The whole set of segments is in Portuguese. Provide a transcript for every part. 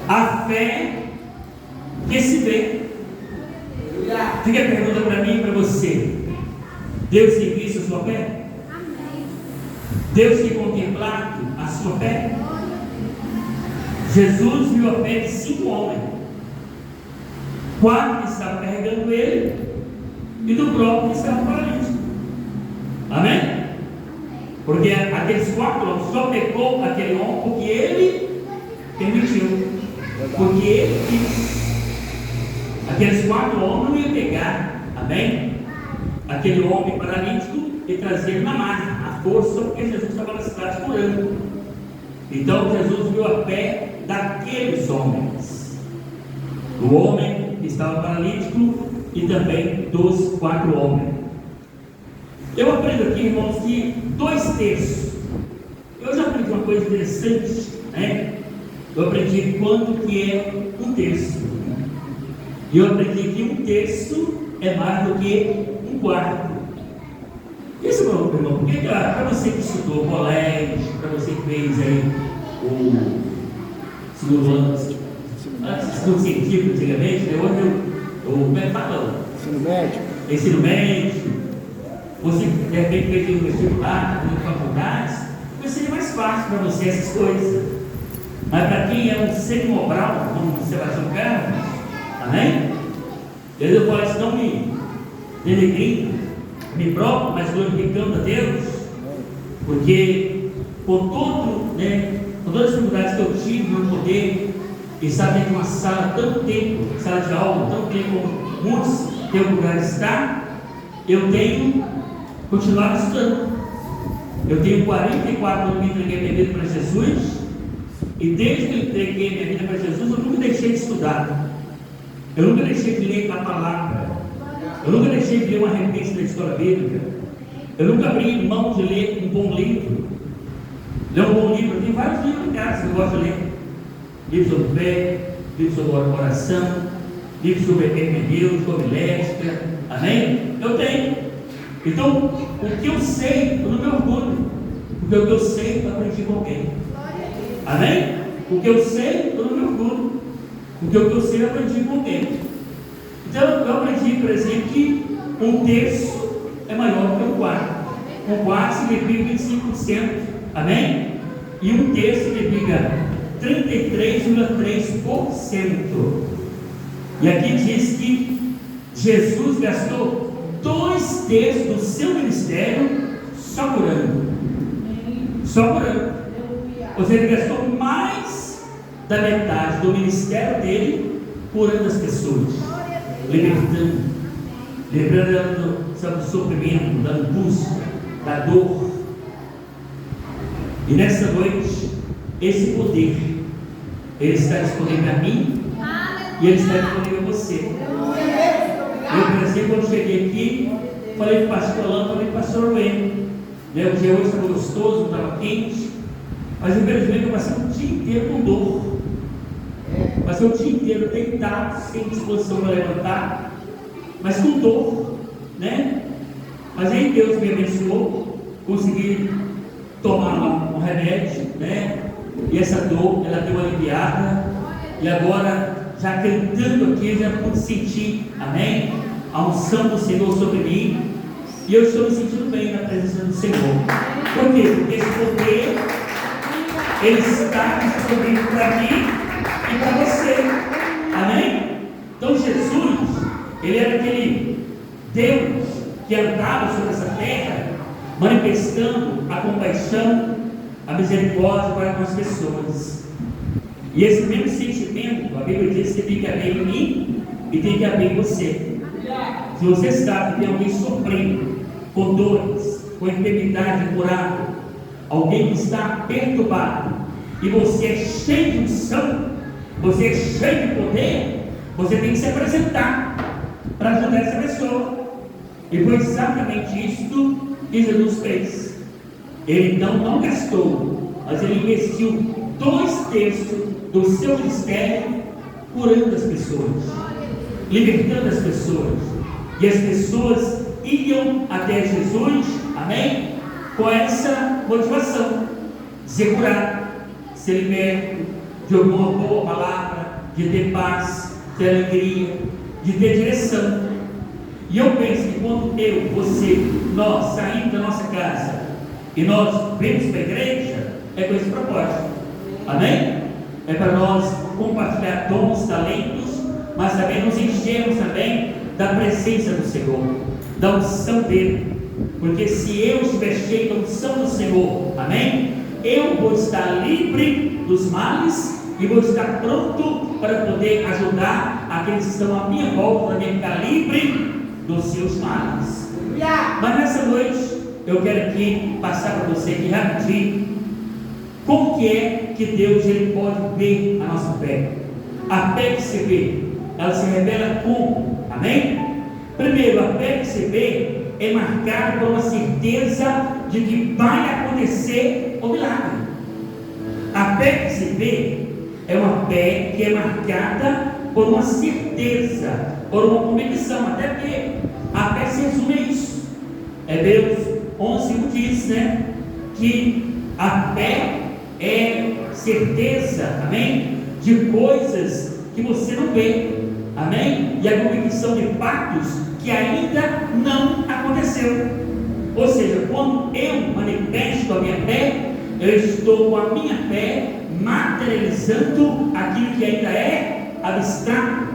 A fé que se vê. Fica a pergunta para mim e para você: Deus tem visto a sua fé? Deus tem contemplado a sua fé? Jesus viu a fé de 5 homens, 4 que estavam carregando ele e do próprio que estava paralítico. Amém? Porque aqueles 4 homens só pecou aquele homem porque ele permitiu, porque ele quis. Aqueles 4 homens não iam pegar, amém? Aquele homem paralítico e trazer ele na marra, a força, porque Jesus estava na cidade curando. Então Jesus viu a fé daqueles homens, do homem que estava paralítico e também dos 4 homens. Eu aprendo aqui, irmãos, que 2/3. Eu já aprendi uma coisa interessante, né? Eu aprendi quanto que é 1/3. E eu aprendi que 1/3 é mais do que 1/4. Isso, meu irmão, porque para você que estudou colégio, para você que fez aí o segundo ano, estudo científico antigamente, hoje como é que fala? Ensino médio. Você de repente fez um vestibular, uma faculdade, seria mais fácil para você essas coisas. Mas para quem é um semi-mobral, como Sebastião Carlos, amém? Ele pode não me denegrir, me próprio, mas glorificando a Deus, porque por todo, por todas as dificuldades que eu tive no poder estar dentro de uma sala tanto tempo, sala de aula, tanto tempo como muitos têm o lugar de estar, eu tenho continuado estudando. Eu tenho 44 anos que entreguei minha vida para Jesus, e desde que eu entreguei minha vida para Jesus, eu nunca deixei de estudar. Eu nunca deixei de ler a palavra. Eu nunca deixei de ler uma revista da história bíblica. Eu nunca abri mão de ler um bom livro. Ler um bom livro, tem vários livros em casa que eu gosto de ler. Livros sobre fé, livros sobre oração, livros sobre hermenêutica, homilética. Amém? Eu tenho. Então, o que eu sei, eu não me orgulho. Porque o que eu sei, eu aprendi com alguém. Amém? O que eu sei, eu não me orgulho. Porque o que eu sei, eu aprendi com alguém. Então, eu aprendi, por exemplo, que 1/3 é maior que 1/4. 1/4 significa 25%. Amém? E 1/3 significa 33,3%. E aqui diz que Jesus gastou 2/3 do seu ministério só curando. Só curando. Ou seja, ele gastou mais da metade do ministério dele curando as pessoas, libertando, lembrando do sofrimento, da angústia, da dor. E nessa noite, esse poder, ele está disponível a mim e ele está disponível a você. Eu, por exemplo, quando cheguei aqui, falei para o pastor Alain, falei para o pastor Wayne, o dia hoje estava gostoso, estava quente, mas infelizmente eu passei o dia inteiro com dor. Passei o dia inteiro deitado, sem disposição para levantar, mas com dor, Mas aí Deus me abençoou, consegui tomar um remédio, E essa dor, ela deu uma aliviada, e agora, já cantando aqui, eu já pude sentir, amém? A unção do Senhor sobre mim, e eu estou me sentindo bem na presença do Senhor. Por quê? Porque esse poder, ele está disponível para mim e para você, amém? Então Jesus, ele era aquele Deus que andava sobre essa terra, manifestando a compaixão, a misericórdia para com as pessoas. E esse mesmo sentimento, a Bíblia diz que tem que haver em mim e tem que haver em você. Se você sabe que tem alguém sofrendo com dores, com enfermidade incuravel, alguém que está perturbado, e você é cheio de unção, você é cheio de poder, você tem que se apresentar para ajudar essa pessoa. E foi exatamente isso que Jesus fez. Ele então não gastou, mas ele investiu 2/3 do seu ministério curando as pessoas, libertando as pessoas. E as pessoas iam até Jesus, amém? Com essa motivação de ser curado, ser liberto de uma boa palavra, de ter paz, de alegria, de ter direção. E eu penso que quando eu, você, nós saímos da nossa casa e nós vemos para a igreja, é com esse propósito. Amém? É para nós compartilhar dons, talentos, mas também nos enchermos também da presença do Senhor, da unção dele. Porque se eu estiver cheio da unção do Senhor, amém? Eu vou estar livre dos males e vou estar pronto para poder ajudar aqueles que estão à minha volta, também ficar livre dos seus males. Mas nessa noite eu quero aqui passar para você aqui rapidinho como que é que Deus ele pode ver a nossa fé. A fé que se vê, ela se revela como? Amém? Primeiro, a fé que se vê é marcada por uma certeza de que vai acontecer o milagre. A fé que se vê é uma fé que é marcada por uma certeza, por uma convicção, até porque a fé se resume a isso. Hebreus 11:1 diz, né, que a fé é certeza, amém, de coisas que você não vê, amém, e a convicção de fatos que ainda não aconteceu. Ou seja, quando eu manifesto a minha fé, eu estou com a minha fé materializando aquilo que ainda é abstrato.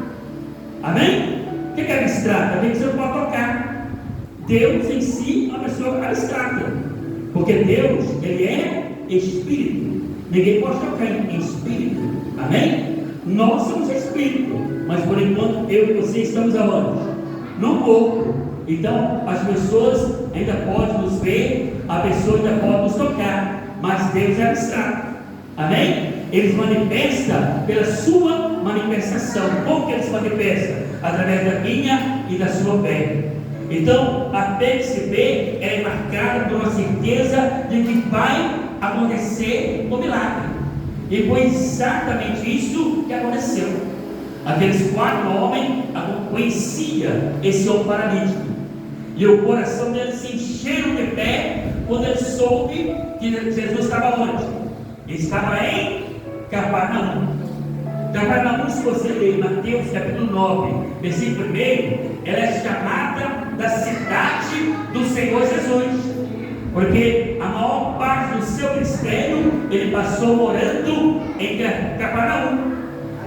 Amém? O que é abstrato? Aquilo que você não pode tocar. Deus em si é uma pessoa abstrata, porque Deus, ele é espírito. Ninguém pode tocar em espírito. Amém? Nós somos espírito, mas por enquanto eu e você estamos aonde? No corpo. Então as pessoas ainda podem nos ver, a pessoa ainda pode nos tocar, mas Deus é abstrato. Amém? Ele se manifesta pela sua manifestação. Como que ele se manifesta? Através da minha e da sua fé. Então a fé que se vê é marcada por uma certeza de que vai acontecer o milagre. E foi exatamente isso que aconteceu. Aqueles 4 homens conheciam esse homem paralítico, e o coração deles se encheram de fé quando eles soube que Jesus estava onde? Ele estava em Cafarnaum. Cafarnaum, se você ler Mateus capítulo 9, versículo 1, ela é chamada da cidade do Senhor Jesus, porque a maior parte do seu ministério ele passou morando em Cafarnaum.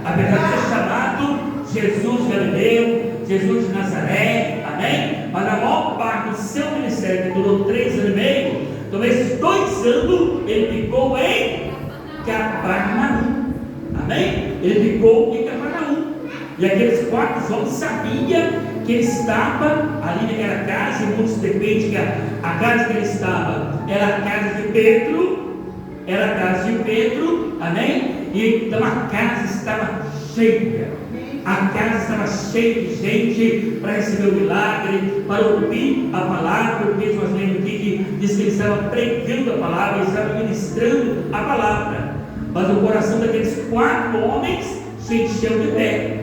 Apesar de ser chamado Jesus Galileu, Jesus de Nazaré, amém? Mas a maior parte do seu ministério, que durou 3 anos e meio, então esses 2 anos ele ficou em Cafarnaum, amém? Ele ficou em Cafarnaum. E aqueles 4 homens sabiam que ele estava ali naquela casa, e muitos dependem que a casa que ele estava era a casa de Pedro, amém? E então a casa estava cheia, de gente para receber o milagre, para ouvir a palavra, porque nós lemos aqui que diz que ele estava pregando a palavra, ele estava ministrando a palavra, mas o coração daqueles 4 homens se encheu de fé,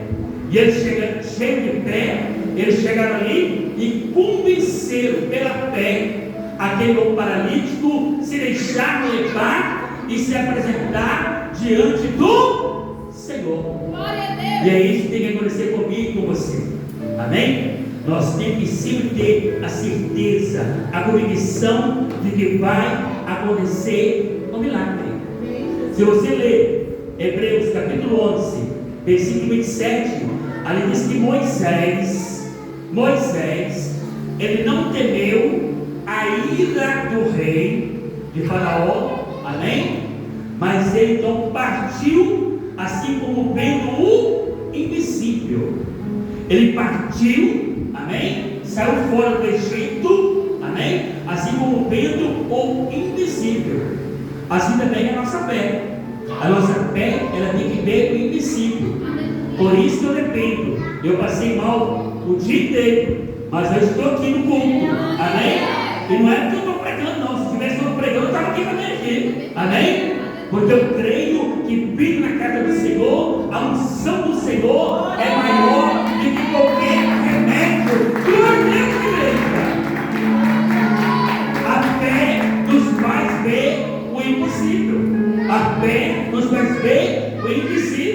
e eles chegaram cheios de fé, eles chegaram ali e convenceram pela fé aquele homem paralítico se deixar levar e se apresentar diante do Senhor. E é isso que tem que acontecer comigo e com você. Amém? Nós temos que sempre ter a certeza, a convicção de que vai acontecer o milagre. Se você ler Hebreus capítulo 11, versículo 27, ali diz que Moisés, ele não temeu a ira do rei de Faraó, amém? Mas ele então partiu, assim como vendo o invisível. Ele partiu, amém? Saiu fora do Egito, amém? Assim como vendo o invisível. Assim também é a nossa fé. A nossa fé, ela tem que ver o invisível. Por isso que eu dependo. Eu passei mal o dia inteiro, mas eu estou aqui no culto, amém? E não é porque eu estou pregando, não. Se tivesse eu pregando, eu estava aqui também aqui, amém? Porque eu creio que vindo na casa do Senhor, a unção do Senhor é maior do que qualquer remédio. Glória a Deus, igreja. A fé nos faz ver o impossível. A fé nos faz ver o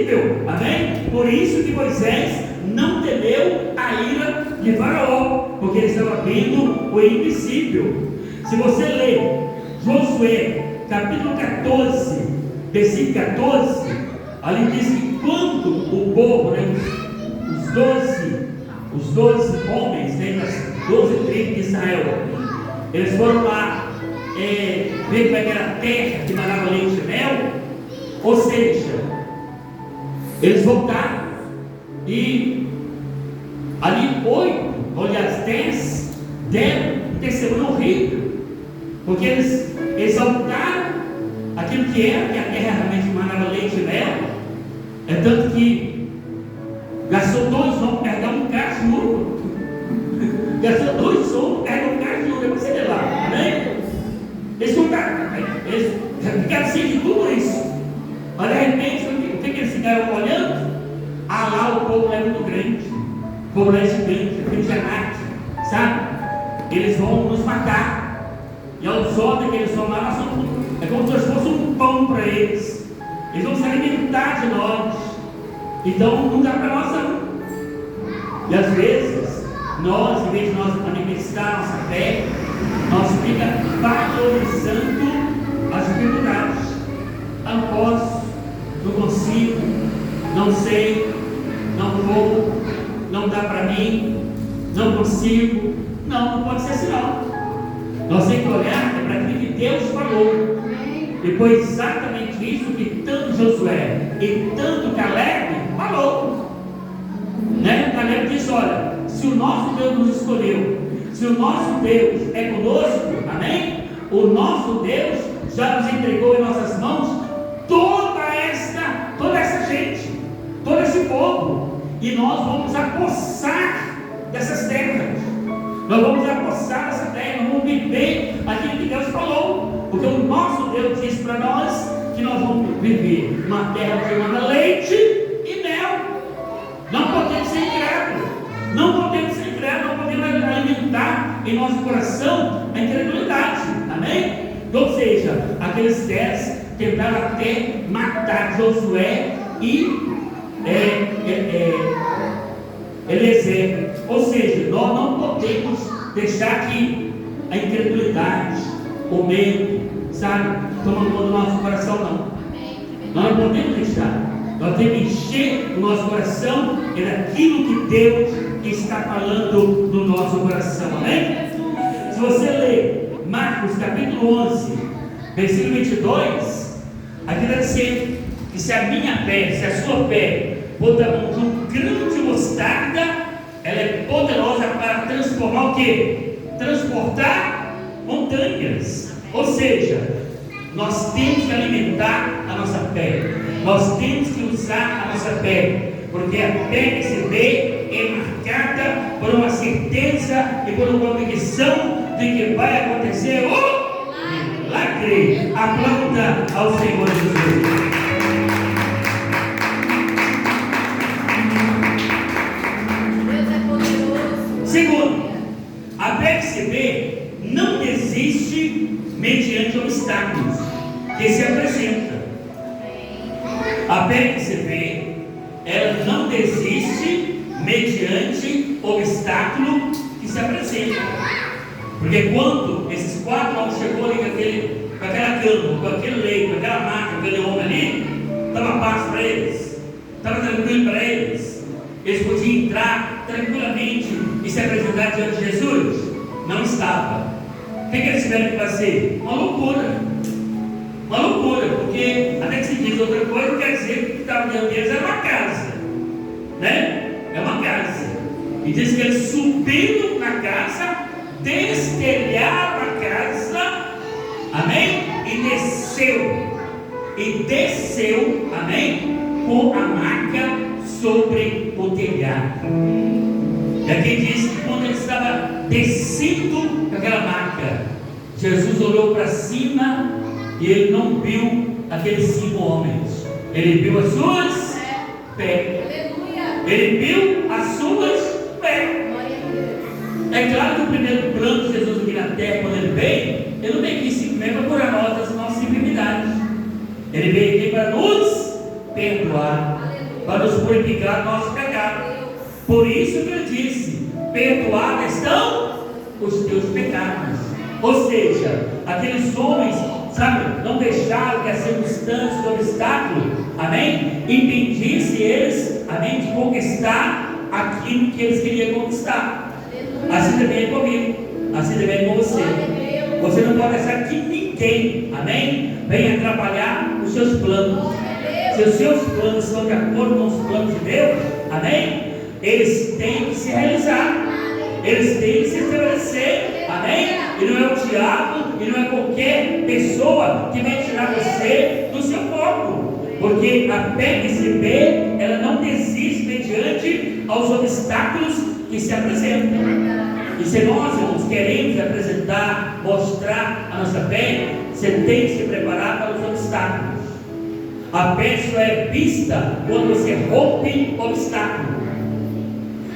invisível. Amém? Por isso que Moisés não temeu a ira de Faraó, porque ele estava vendo o invisível. Se você ler Josué capítulo 14, versículo 14, ali diz que quando o povo, né, os 12 homens, né, das 12 tribos de Israel, eles foram lá ver como era a terra que mandava leite e mel, ou seja, eles voltaram e ali 10 deram um testemunho horrível, porque eles exaltaram aquilo que era, que a terra realmente mandava leite e mel. É tanto que gastou 2 homens para pegar um carro de uva. Gastou 2 homens para pegar um carro de uva, você vê lá, amém? Eles ficaram sem de tudo isso. Mas de repente, o que eles ficaram olhando? Ah, lá o povo é muito grande, o povo é gigante, é filho de Anak, sabe? Eles vão nos matar. E aos homens que eles são lá, nós somos, é como se fosse um pão para eles. Eles vão se alimentar de nós. Então não dá para nós não. E às vezes, nós, em vez de nós manifestar nossa fé, nós ficamos valorizando as dificuldades. Não posso, não consigo, não sei, não vou, não dá para mim, não consigo. Não pode ser assim não. Nós temos que olhar para aquilo que Deus falou. E foi exatamente isso que tanto Josué e tanto Caleb falou. Né? Caleb disse: olha, se o nosso Deus nos escolheu, se o nosso Deus é conosco, amém? O nosso Deus já nos entregou em nossas mãos toda essa gente, todo esse povo, e nós vamos apossar dessas terras. Nós vamos apossar essa terra, nós vamos viver aquilo que Deus falou, porque o nosso Deus disse para nós que nós vamos viver uma terra que manda leite e mel. Não podemos ser incrédulos, não podemos alimentar em nosso coração a incredulidade, amém? Ou seja, aqueles 10 tentaram até matar Josué e Eliezer. Ou seja, nós não podemos deixar que a incredulidade, o medo, sabe, toma conta do nosso coração, não. Nós não podemos deixar. Nós temos que encher o nosso coração daquilo que Deus está falando no nosso coração, amém? Se você ler Marcos capítulo 11, versículo 22, aqui deve ser que se a minha fé, se a sua fé for tamanho de um grão de mostarda, ela é poderosa para transformar o quê? Transportar montanhas. Ou seja, nós temos que alimentar a nossa fé, nós temos que usar a nossa fé, porque a fé que se vê é marcada por uma certeza e por uma convicção de que vai acontecer o milagre. Aplauda ao Senhor Jesus. Segundo, a fé que se vê não desiste mediante obstáculos que se apresentam. A fé que se vê, ela não desiste mediante obstáculo que se apresenta. Porque quando esses 4 homens chegou ali com aquela cama, com aquele leito, com aquela maca, com aquele homem ali, estava fácil para eles, estava tranquilo para eles. Eles podiam entrar tranquilamente e se apresentar diante de Jesus? Não estava. O que eles tiveram que fazer? Uma loucura. Uma loucura, porque até que se diz outra coisa, não quer dizer que o que estava diante deles era uma casa, né? É uma casa. E diz que eles subiram na casa, destelharam a casa, amém? E desceu, amém? Com a maca sobre o telhado. E aqui diz que quando ele estava descendo com aquela maca, Jesus olhou para cima e ele não viu aqueles 5 homens, ele viu as suas pés. Ele viu as suas pés. É claro que o primeiro plano de Jesus aqui na terra, quando ele veio, ele não veio aqui simplesmente para curar nossas enfermidades. Ele veio aqui para nos perdoar, para nos purificar do nosso pecado. Por isso que ele disse: perdoados estão os teus pecados. Ou seja, aqueles homens, sabe, não deixaram que as circunstâncias, o obstáculo, amém, impedisse eles, amém, de conquistar aquilo que eles queriam conquistar. Assim também é comigo, assim também é com você. Você não pode deixar que ninguém, amém, venha atrapalhar os seus planos. Se os seus planos estão de acordo com os planos de Deus, amém, eles têm que se realizar, eles têm que se estabelecer, amém. E não é o diabo, e não é qualquer pessoa que vem tirar você do seu foco, porque a PSB, ela não desiste mediante aos obstáculos que se apresentam. E se nós, irmãos, queremos apresentar, mostrar a nossa fé, você tem que se preparar para os obstáculos. A fé só é vista quando você rompe o obstáculo.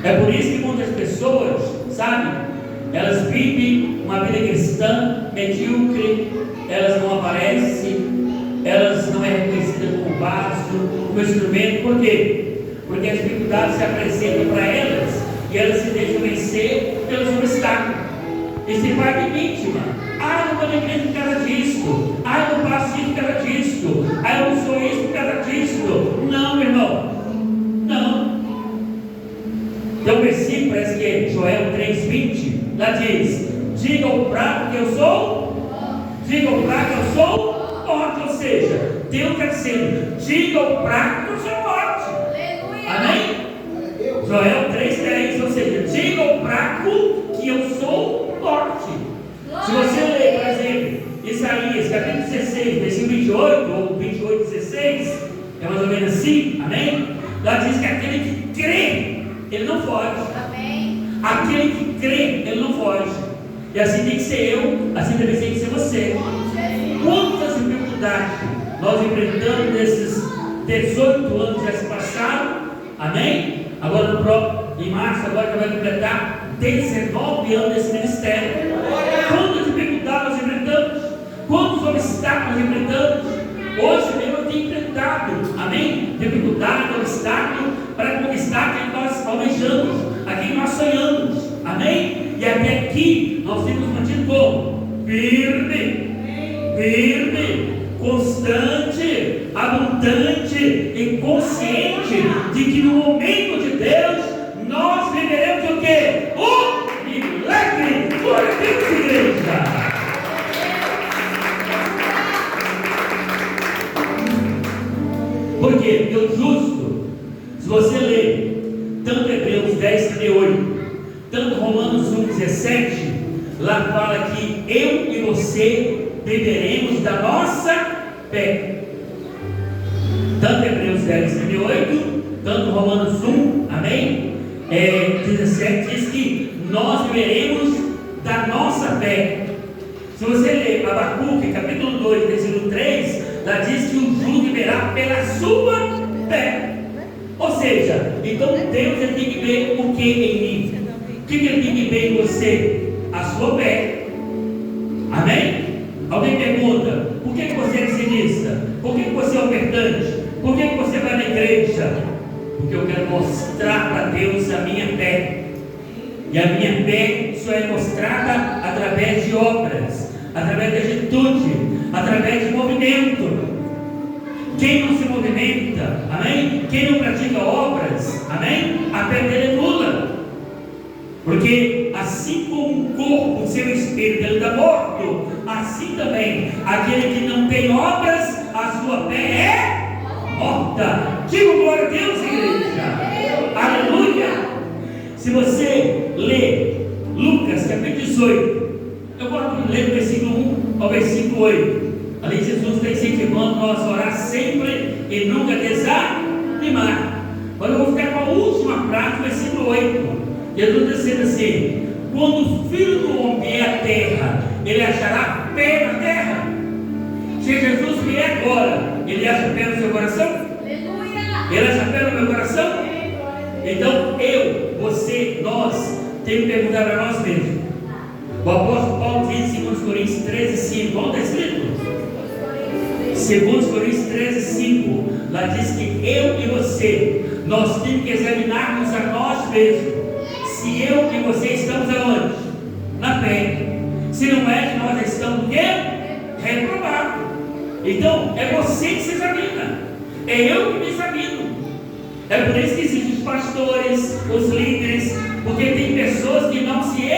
É por isso que muitas pessoas, sabe, elas vivem uma vida cristã medíocre, elas não aparecem, elas não é reconhecidas como vaso, como instrumento. Por quê? Porque as dificuldades se apresentam para elas e elas se deixam vencer pelos obstáculos. E se vai de vítima. Eu não vou na igreja por causa disso. Eu não faço isso por causa disso. Eu não sou isso por causa disso. Não, meu irmão. Não. Tem um versículo, parece que é Joel 3:20. Lá diz: diga ao fraco que eu sou. Diga ao fraco que eu sou forte. Ou seja, Deus está dizendo: diga ao fraco que eu sou forte. Amém? Joel 3:10. Ou seja, diga ao fraco que eu sou forte. Se você ler, por exemplo, Isaías capítulo 16, versículo 28 ou 28:16, é mais ou menos assim, amém? Lá diz que aquele que crê, ele não foge. Amém. Aquele que crê, ele não foge. E assim tem que ser eu, assim também tem que ser você. Quantas dificuldades nós enfrentamos nesses 18 anos que já se passaram, amém? Agora no próprio, em março, agora que vai completar 19 anos desse ministério. Quantas dificuldades nós enfrentamos, quantos obstáculos enfrentamos. Hoje mesmo eu tenho enfrentado, amém, dificuldade, obstáculo para conquistar quem nós almejamos, a quem nós sonhamos, amém. E até aqui nós temos mantido como? Firme, constante, abundante e consciente de que no momento de Deus nós viveremos o quê? O milagre. Glória a Deus, igreja. Porque Deus justo, se você ler tanto Hebreus 10:38, tanto Romanos 1:17, lá fala que eu e você viveremos da nossa fé. Tanto Hebreus 10:38, tanto Romanos 1, amém? 17 diz que nós viveremos da nossa fé. Se você ler Abacuque, capítulo 2, versículo 3, lá diz que o justo viverá pela sua fé. Ou seja, então Deus ele tem que ver o que em mim? O que ele tem que ver em você? A sua fé. Amém? Alguém pergunta: por que você é discernista? Por que você é ofertante? Por que você vai na igreja? Porque eu quero mostrar para Deus a minha fé. E a minha fé só é mostrada através de obras, através de atitude, através de movimento. Quem não se movimenta, amém? Quem não pratica obras, amém? A fé dele é nula. Porque assim como um corpo, seu espírito, ele está morto, assim também, aquele que não tem obras, a sua fé é morta. Diga glória a Deus, igreja. Aleluia. Se você ler Lucas capítulo 18, eu vou ler do versículo 1 ao versículo 8. Ali Jesus está incentivando nós a orar sempre e nunca desanimar. Agora eu vou ficar com a última frase do versículo 8. Jesus está dizendo assim: quando o Filho do Homem vier à terra, ele achará fé na terra? Se Jesus vier agora, ele acha fé no seu coração? Aleluia! Ele acha fé no meu coração? Então eu, você, nós temos que perguntar para nós mesmos. O apóstolo Paulo diz em 2 Coríntios 13:5, onde está escrito? Segundo Coríntios 13:5, lá diz que eu e você, nós temos que examinarmos a nós mesmos. Se eu e você estamos aonde? Na fé. Se não é que nós estamos o quê? Reprovados. Então, é você que se examina. É eu que me examino. É por isso que existem os pastores, os líderes, porque tem pessoas que não se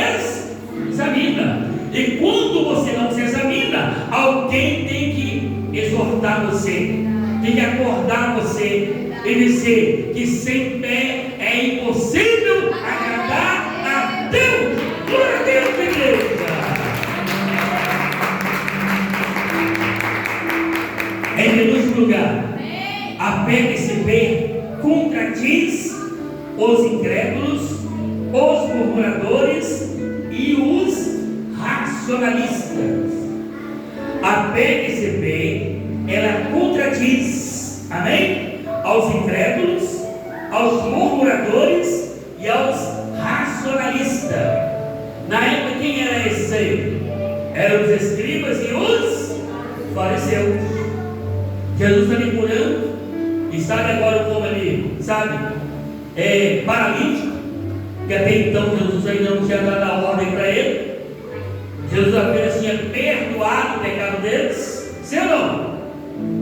examinam. E quando você não se examina, alguém tem que exortar você, tem que acordar você e dizer que sem fé é impossível agradar a Deus. Glória a Deus, igreja. Em primeiro lugar, a fé que se vê contradiz os incrédulos, os murmuradores e os racionalistas. A fé que se vê, ela contradiz, amém? Aos incrédulos, aos murmuradores e aos racionalistas. Na época, quem era esse aí? Eram os escribas e os fariseus. Jesus está ali curando, e sabe agora como ele, sabe? Paralítico, que até então Jesus ainda não tinha dado a ordem para ele. Jesus apenas tinha perdoado o pecado deles, sim ou não?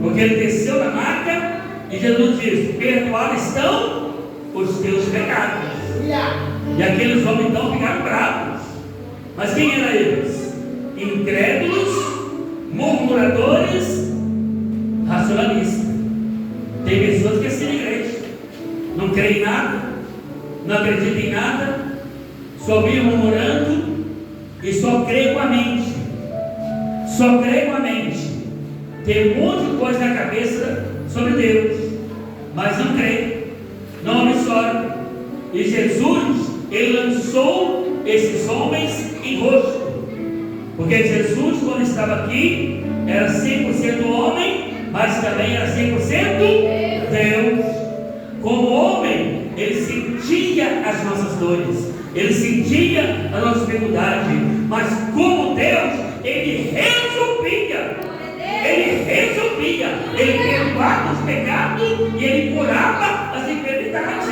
Porque ele desceu da maca e Jesus disse: perdoados estão os teus pecados. E aqueles homens então ficaram bravos. Mas quem eram eles? Incrédulos, murmuradores, racionalistas. Tem pessoas que assim na igreja não creem em nada, não acreditam em nada, só vivem murmurando e só creem com a mente. Só creem com a mente. Tem um monte de coisa na cabeça sobre Deus, mas não creem, não absorvem. E Jesus, ele lançou esses homens em rosto, porque Jesus, quando estava aqui, era 100% homem, mas também era 100% Deus. Como homem, ele sentia as nossas dores, ele sentia a nossa dificuldade, mas como Deus, ele resolvia, ele perdoava os pecados e ele curava as enfermidades.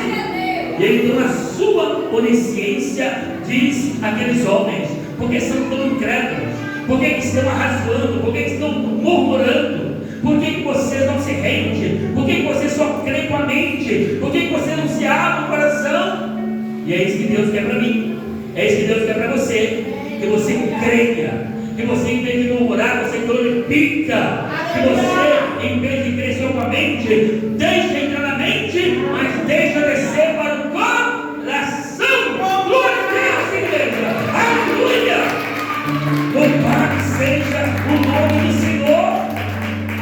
E ele, na sua onisciência, diz àqueles homens: por que são tão incrédulos? Por que estão arrasando? Por que estão murmurando? Por que você não se rende? Por que você só crê com a mente? Por que você não se abre o coração? E é isso que Deus quer para mim, é isso que Deus quer para você, que você creia, que você, em vez de murmurar, você glorifica, que você, em vez de crer só com a mente, deixa entrar na mente, mas deixa descer para o coração. Glória a Deus, igreja, aleluia! Louvado seja o nome do Senhor.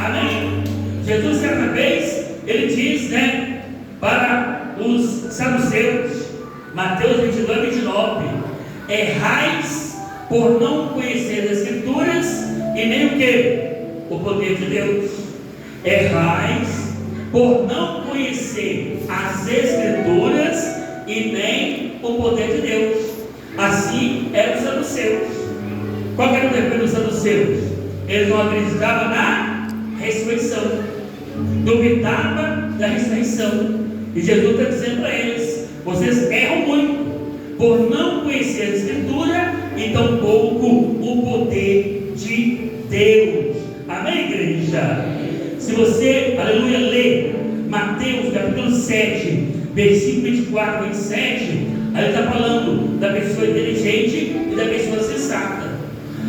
Amém? Jesus, certa vez, ele diz, para os saduceus, Mateus 22:29, errais por não conhecer as Escrituras e nem o que? O poder de Deus. Errais por não conhecer as Escrituras e nem o poder de Deus. Assim eram os saduceus. Qual era o defeito dos saduceus? Eles não acreditavam na ressurreição, duvidavam da ressurreição. E Jesus está dizendo para eles: vocês erram muito por não conhecer a Escritura e tampouco o poder de Deus. Amém, igreja? Se você, aleluia, lê Mateus capítulo 7, versículo 24 e 27, aí está falando da pessoa inteligente e da pessoa sensata.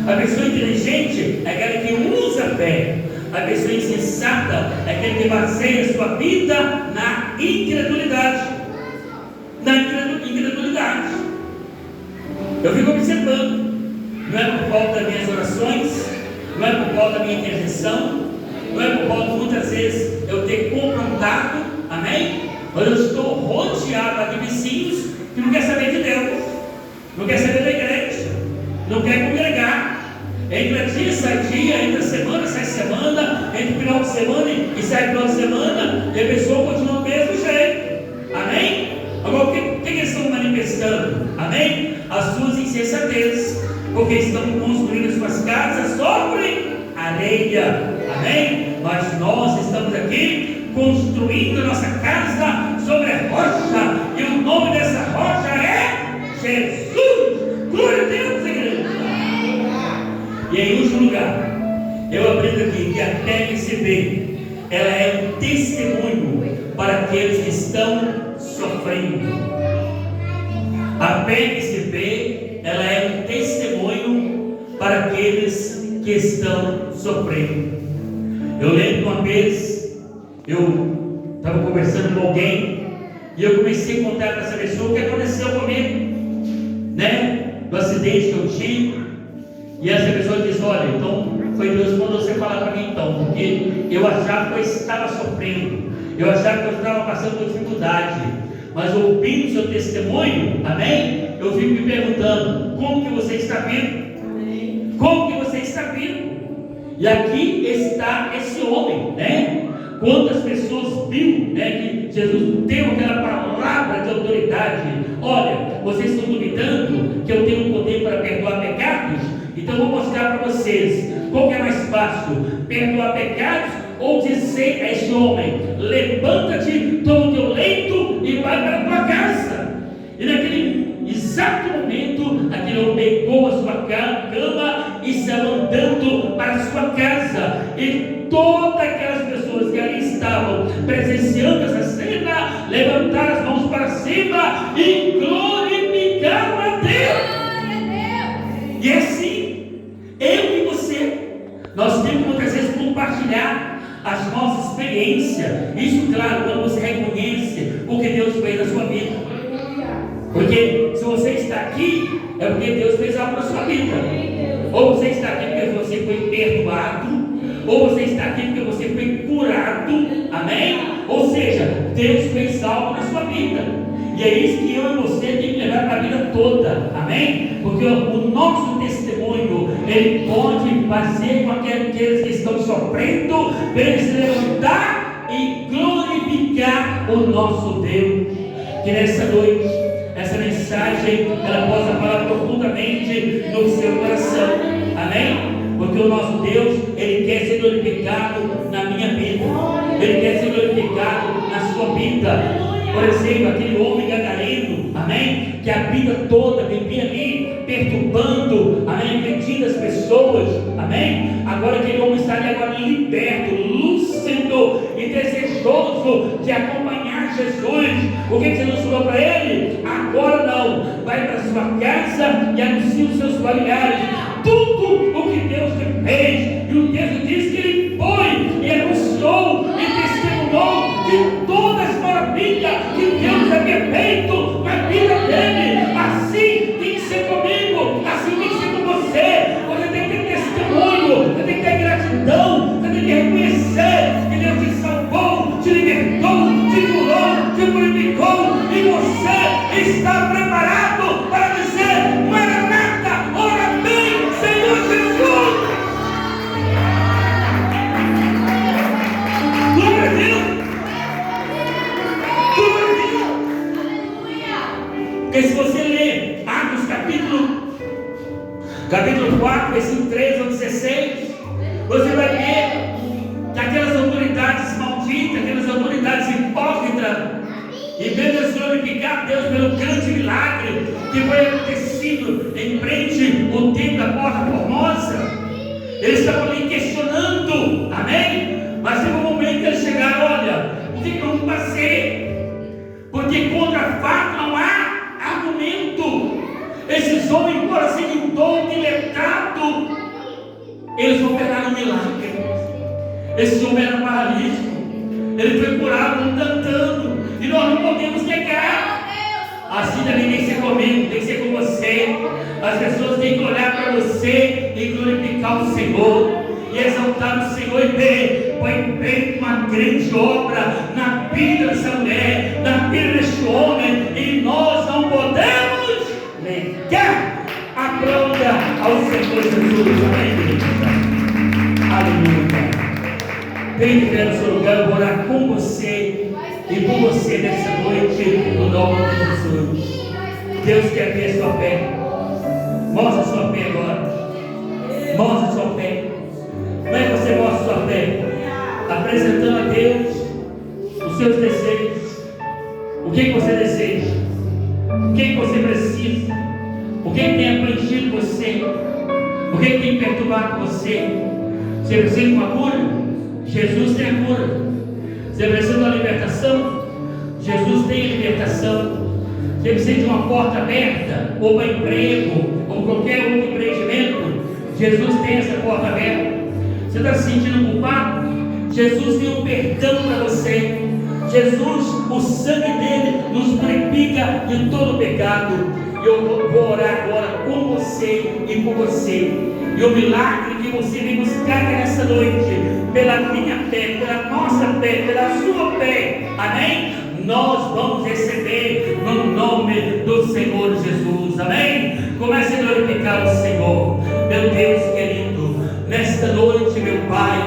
A pessoa inteligente é aquela que usa a fé. A pessoa insensata é aquela que baseia a sua vida na incredulidade. Eu fico observando, não é por falta das minhas orações, não é por falta da minha intercessão, não é por falta muitas vezes eu ter confrontado, amém? Mas eu estou rodeado de vizinhos que não quer saber de Deus, não quer saber da igreja, não quer congregar. Entra dia, sai dia, entra semana, sai semana, entra final de semana e sai final de semana, e a pessoa continua do mesmo jeito. Amém? Agora, o que eles estão manifestando? Amém? As suas insensatezes, porque estão construindo suas casas sobre areia. Amém? mas nós estamos aqui construindo a nossa casa sobre a rocha, e o nome dessa rocha é Jesus. Glória a Deus, igreja. E em último lugar, eu aprendo aqui que a PSB, ela é um testemunho para aqueles que estão sofrendo. A PSB, ela é um testemunho para aqueles que estão sofrendo. Eu lembro uma vez, eu estava conversando com alguém, e eu comecei a contar para essa pessoa o que aconteceu comigo, do acidente que eu tive. E essa pessoa disse: olha, então foi Deus que mandou você falar para mim, então, porque eu achava que eu estava sofrendo, eu achava que eu estava passando por dificuldade, mas ouvindo o seu testemunho, amém, eu fico me perguntando: como que você está vindo? Como que você está vindo? E aqui está esse homem, quantas pessoas viram, que Jesus deu aquela palavra de autoridade: olha, vocês estão duvidando que eu tenho poder para perdoar pecados? Então eu vou mostrar para vocês qual que é mais fácil, perdoar pecados ou dizer a este homem: levanta-te, toma o teu leito e vai para a tua casa. E naquele exato momento, aquele homem pegou a sua cama e saiu andando para a sua casa. E todas aquelas pessoas que ali estavam presenciando essa cena levantaram as mãos para cima e glorificaram a Deus. E assim, eu e você, nós temos que muitas vezes compartilhar as nossas experiências. Isso, claro, quando você reconhece o que Deus fez na sua vida. Porque se você está aqui, é porque Deus fez algo na sua vida. Ou você está aqui porque você foi perdoado, ou você está aqui porque você foi curado, amém? Ou seja, Deus fez algo na sua vida. E é isso que eu e você tem que levar para a vida toda, amém? Porque o nosso testemunho, ele pode fazer com que aqueles que estão sofrendo, eles se levantar e glorificar o nosso Deus. Que nessa noite, essa mensagem, ela possa falar profundamente no seu coração, amém? Porque o nosso Deus, Ele quer ser glorificado na minha vida, Ele quer ser glorificado na sua vida. Por exemplo, aquele homem gadareno, amém? Que a vida toda vivia ali, perturbando, amém? Agredindo as pessoas, amém? Agora aquele homem está ali agora liberto, lúcido e desejoso de acompanhar Jesus. O que Jesus falou para ele? Agora não, vai para sua casa e anuncia os seus familiares tudo o que Deus te fez. E o texto diz que ele foi e anunciou e testemunhou de todas as maravilhas que Deus havia feito na vida dele. Assim tem que ser comigo, assim tem que ser com você. Você tem que ter testemunho, você tem que ter gratidão, você tem que reconhecer que Deus te salvou, te libertou, te curou, te purificou, e você está preparado para dizer: Maranata, ora bem, Senhor Jesus. Glória a Deus. Glória a Deus. Porque se você ler Atos capítulo 4, versículo 13 ao 16, você vai ver que aquelas autoridades malditas, aquelas autoridades hipócritas, em vez de eles glorificar Deus pelo grande milagre que foi acontecido em frente ao templo da Porta Formosa, eles estavam ali questionando, amém? Mas teve um momento que eles chegaram: olha, o que vamos fazer? Porque contra fato não há argumento. Esses homens, embora sejam dom de letrado, eles operaram um milagre. Esse homem era paralítico, ele foi curado andando, e nós não podemos negar. Assim também tem que ser comigo, tem que ser com você. As pessoas têm que olhar para você e glorificar o Senhor e exaltar o Senhor e ver: foi feita uma grande obra na vida dessa mulher, na vida deste homem, e nós não podemos negar. Aplauda ao Senhor Jesus, amém? Aleluia. Vem viver no seu lugar, eu vou orar com você e por você nessa noite, no nome de Jesus. Deus quer ver a sua fé. Mostra a sua fé agora. Mostra a sua fé. Como é que você mostra a sua fé? apresentando a Deus os seus desejos. O que você deseja? O que você precisa? O que tem afligido você? O que tem perturbado você? Você precisa de uma cura? Jesus tem a cura. Você precisa de uma libertação? Jesus tem a libertação. Você precisa de uma porta aberta, ou para emprego, ou qualquer outro empreendimento? Jesus tem essa porta aberta. Você está se sentindo culpado? Jesus tem o perdão para você. Jesus, o sangue dele nos purifica de todo pecado. Eu vou orar agora com você e por você. E o milagre que você vem buscar nessa noite, pela minha fé, pela nossa fé, pela sua fé, amém? Nós vamos receber no nome do Senhor Jesus, amém? Comece a glorificar o Senhor, meu Deus querido. Nesta noite, meu Pai,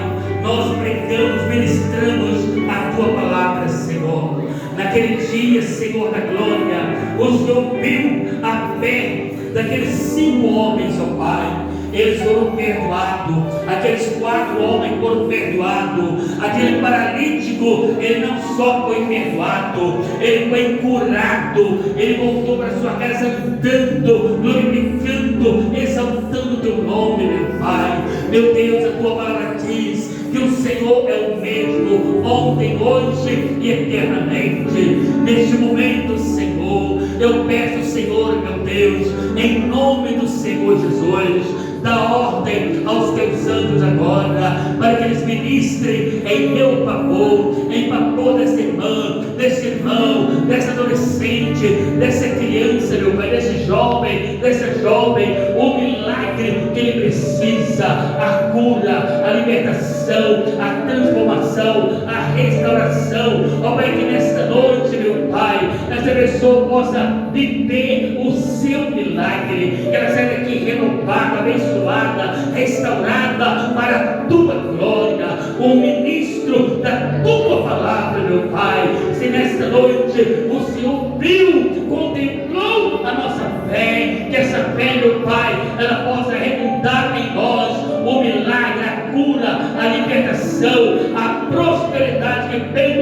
nós pregamos, ministramos a Tua palavra, Senhor. Naquele dia, Senhor da glória, o Senhor viu a fé daqueles 5 homens, ó Pai. Eles foram perdoados. Aqueles 4 homens foram perdoados. Aquele paralítico, ele não só foi perdoado, ele foi curado. Ele voltou para sua casa andando, glorificando, exaltando o teu nome, meu Pai. Meu Deus, a tua palavra diz que o Senhor é o mesmo, ontem, hoje e eternamente. Neste momento, Senhor, eu peço, Senhor, meu Deus, em nome do Senhor Jesus, dá ordem aos teus santos agora, para que eles ministrem em meu favor, em favor dessa irmã, desse irmão, dessa adolescente, dessa criança, meu Pai, desse jovem, dessa jovem, o milagre que ele precisa, a cura, a libertação, a transformação, a restauração. Ó Pai, que nesta noite, meu Pai, essa pessoa possa viver o seu milagre, que ela saia daqui renovada, abençoada, restaurada para a tua glória, o ministro da tua palavra, meu Pai. Se nesta noite o Senhor viu, contemplou a nossa fé, que essa fé, meu Pai, ela possa redundar em nós o milagre, a cura, a libertação, a prosperidade que vem